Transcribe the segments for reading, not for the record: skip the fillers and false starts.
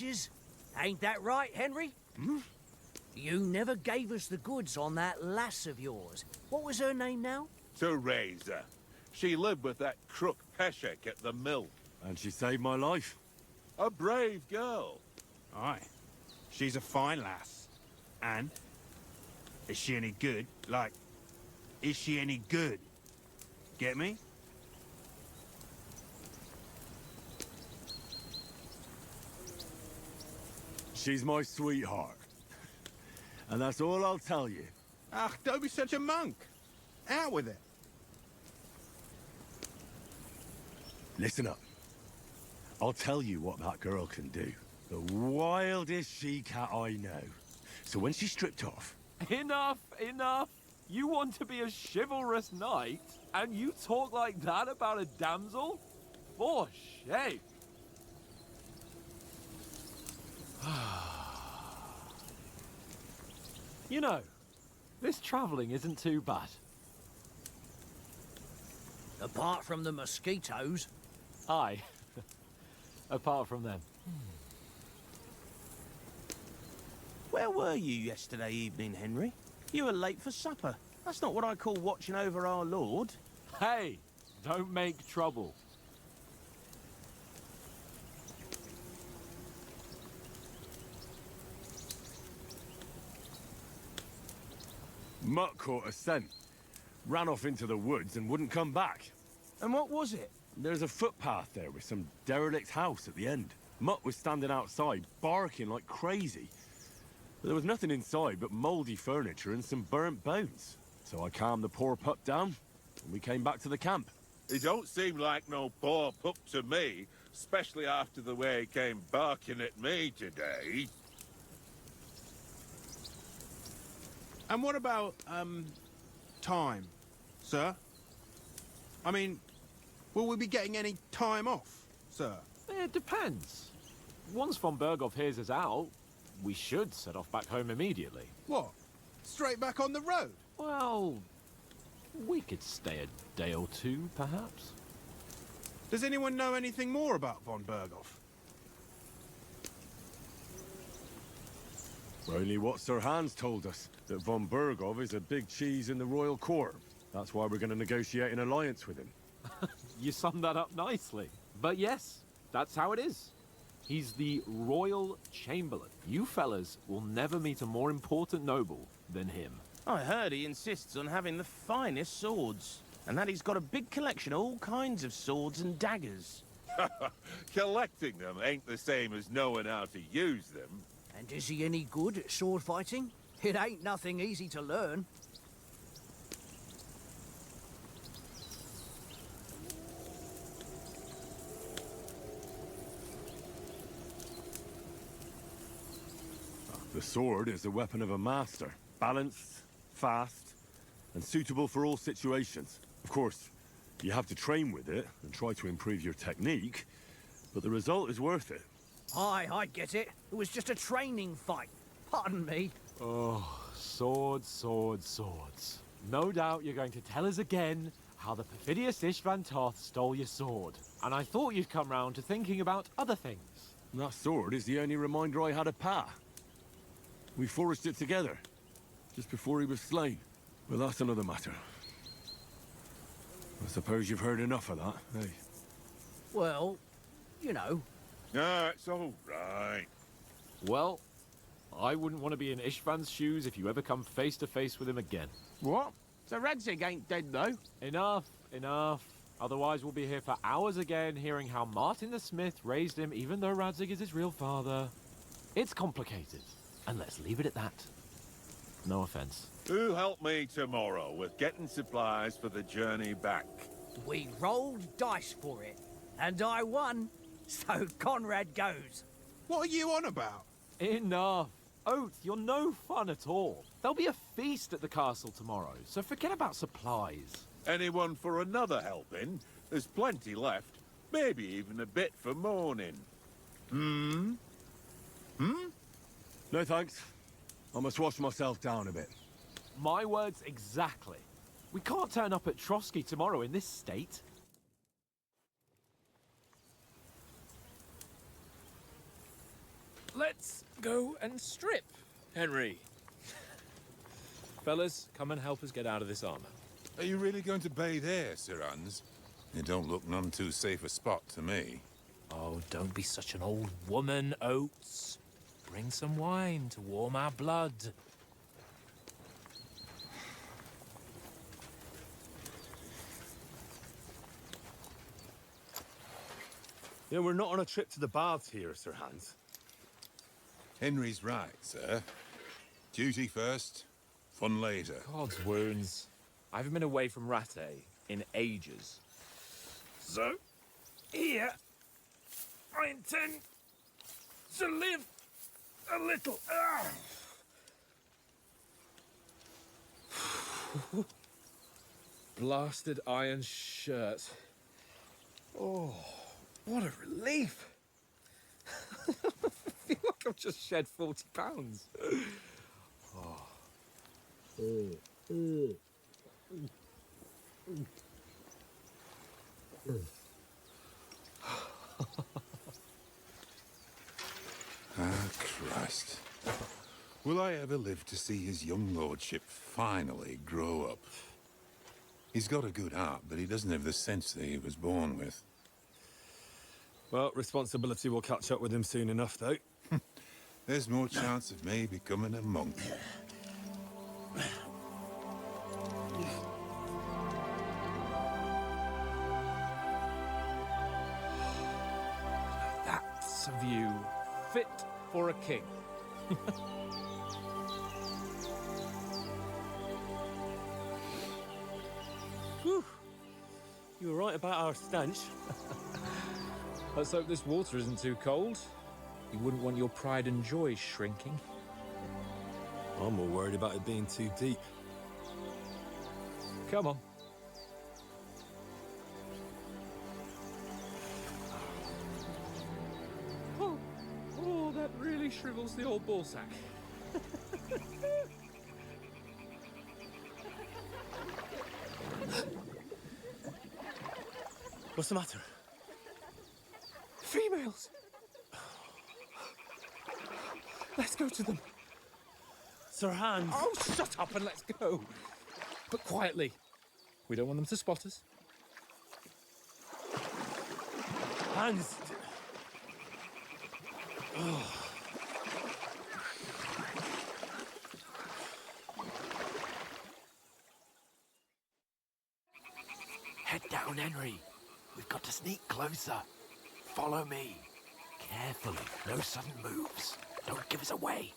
bitches. Ain't that right, Henry? Hmm? You never gave us the goods on that lass of yours. What was her name now? Teresa. She lived with that crook Peshek at the mill. And she saved my life. A brave girl. Aye. She's a fine lass. And? Is she any good? Like, is she any good? Get me? She's my sweetheart. And that's all I'll tell you. Ah, don't be such a monk. Out with it. Listen up. I'll tell you what that girl can do. The wildest she-cat I know. So when she's stripped off... Enough, enough! You want to be a chivalrous knight, and you talk like that about a damsel? For shame! You know, this travelling isn't too bad. Apart from the mosquitoes. Aye. Apart from them. Where were you yesterday evening, Henry? You were late for supper. That's not what I call watching over our Lord. Hey, don't make trouble. Mutt caught a scent. Ran off into the woods and wouldn't come back. And what was it? There's a footpath there with some derelict house at the end. Mutt was standing outside, barking like crazy. But there was nothing inside but mouldy furniture and some burnt bones. So I calmed the poor pup down, and we came back to the camp. He don't seem like no poor pup to me, especially after the way he came barking at me today. And what about, time, sir? I mean, will we be getting any time off, sir? It depends. Once von Berghoff hears us out, we should set off back home immediately. What? Straight back on the road? Well, we could stay a day or two, perhaps. Does anyone know anything more about von Berghoff? Only what Sir Hans told us, that von Berghoff is a big cheese in the royal court. That's why we're going to negotiate an alliance with him. You summed that up nicely. But yes, that's how it is. He's the Royal Chamberlain. You fellas will never meet a more important noble than him. I heard he insists on having the finest swords, and that he's got a big collection of all kinds of swords and daggers. Collecting them ain't the same as knowing how to use them. And is he any good at sword fighting? It ain't nothing easy to learn. The sword is the weapon of a master. Balanced, fast, and suitable for all situations. Of course, you have to train with it and try to improve your technique, but the result is worth it. Aye, I get it. It was just a training fight. Pardon me. Oh, swords, swords, swords. No doubt you're going to tell us again how the perfidious Ishvan Toth stole your sword. And I thought you'd come round to thinking about other things. That sword is the only reminder I had of Pa. We forged it together, just before he was slain. But that's another matter. I suppose you've heard enough of that, eh? Well, you know. Ah, it's all right. Well, I wouldn't want to be in Ishvan's shoes if you ever come face to face with him again. What? So Radzig ain't dead, though? Enough, enough. Otherwise we'll be here for hours again hearing how Martin the Smith raised him even though Radzig is his real father. It's complicated. And let's leave it at that. No offense. Who'll help me tomorrow with getting supplies for the journey back? We rolled dice for it, and I won. So Conrad goes. What are you on about? Enough. Oath, you're no fun at all. There'll be a feast at the castle tomorrow, so forget about supplies. Anyone for another helping? There's plenty left. Maybe even a bit for morning. No thanks. I must wash myself down a bit. My words exactly. We can't turn up at Trotsky tomorrow in this state. Let's go and strip, Henry. Fellas, come and help us get out of this armor. Are you really going to bathe here, Sir Hans? It don't look none too safe a spot to me. Oh, don't be such an old woman, Oates. Bring some wine to warm our blood. Yeah, we're not on a trip to the baths here, Sir Hans. Henry's right, sir. Duty first, fun later. God's wounds. I haven't been away from Rattay in ages. So, here, I intend to live a little. Blasted iron shirt. Oh, what a relief. I feel like I've just shed 40 pounds. Ah, Christ. Will I ever live to see his young lordship finally grow up? He's got a good heart, but he doesn't have the sense that he was born with. Well, responsibility will catch up with him soon enough, though. There's more chance of me becoming a monk. That's a view fit for a king. Whew. You were right about our stench. Let's hope this water isn't too cold. You wouldn't want your pride and joy shrinking. I'm more worried about it being too deep. Come on. Oh, that really shrivels the old ball sack. What's the matter? Females! Let's go to them. Sir Hans! Oh, shut up and let's go. But quietly. We don't want them to spot us. Hans! Head down, Henry. We've got to sneak closer. Follow me. Carefully. No sudden moves. Don't give us away.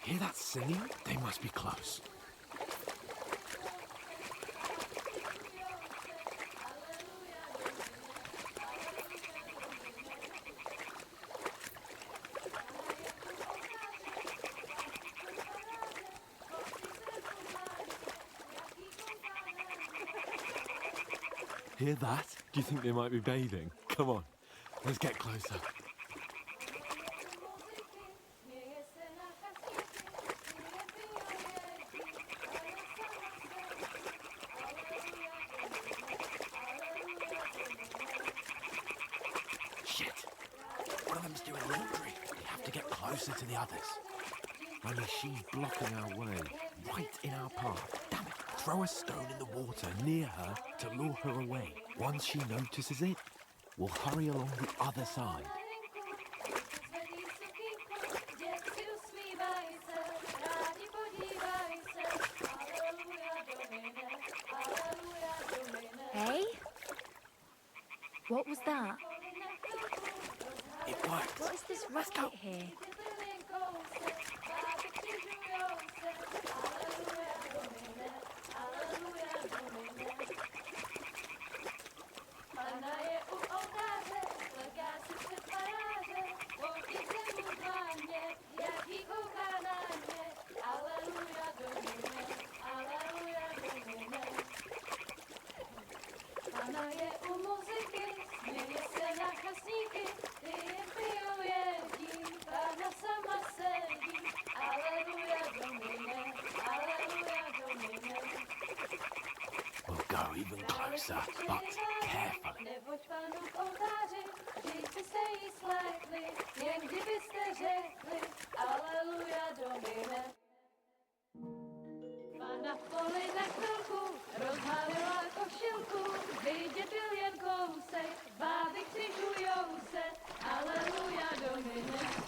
Hear that singing? They must be close. Hear that? Do you think they might be bathing? Come on, let's get closer. Shit! One of them's doing laundry. We have to get closer to the others. Only she's blocking our way, right in our path. Damn it! Throw a stone in the water near her to lure her away. Once she notices it, we'll hurry along the other side. Hey? What was that? It worked. What is this racket here? We'll go even closer, but carefully. pojď Panu k oltáři, vždyť byste jí slekli, jen kdybyste řekli, aleluja Domine. Pana v poli na chvilku rozhalila košilku, vidět byl jen kousek, báby křižujou se, aleluja Domine.